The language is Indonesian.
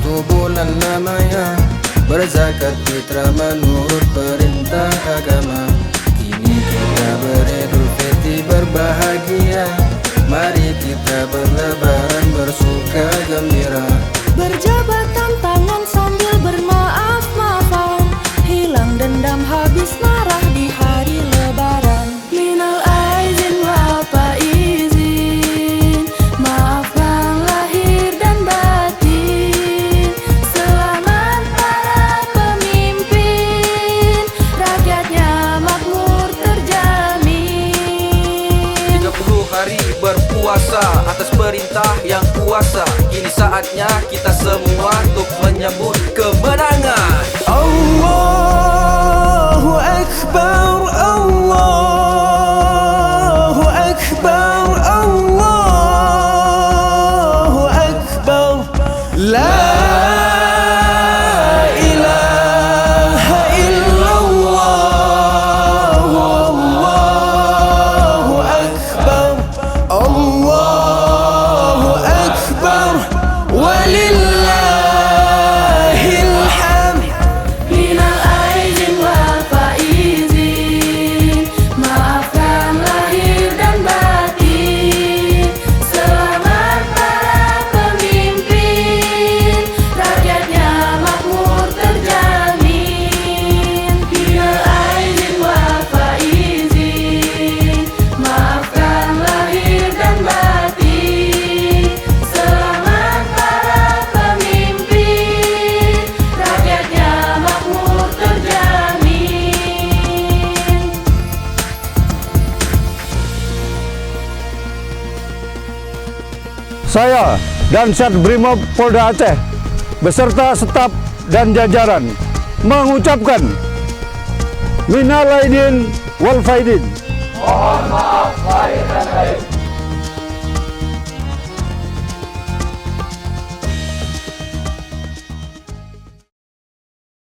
satu bulan lamanya, berzakat fitrah menurut perintah agama. Kini kita beridul fitri berbahagia, mari kita berlebaran bersuka gembira. Berjabatan tangan sambil bermaaf-maafan, hilang dendam habis marah di hari lebaran. Minal aizin wal faizin, maafkan lahir dan batin. Selamat para pemimpin, rakyatnya makmur terjamin. 30 hari berpuasa atas perintah yang kuasa. Kini saatnya kita semua untuk menyambut kemenangan. Allahu Akbar, Allahu Akbar, Allahu Akbar. La ilaha illallah, Allahu Akbar, Allahu Akbar, walillahil hamd. Minal aizin wal faizin, maafkan lahir dan batin. Selamat para pemimpin, rakyatnya makmur terjamin. Minal aizin wal faizin, maafkan lahir dan batin. Selamat para pemimpin, rakyatnya makmur terjamin. Saya Dansat Brimob Polda Aceh beserta staf dan jajaran mengucapkan minal aidin wal faidin. Mohon maaf lahir dan batin.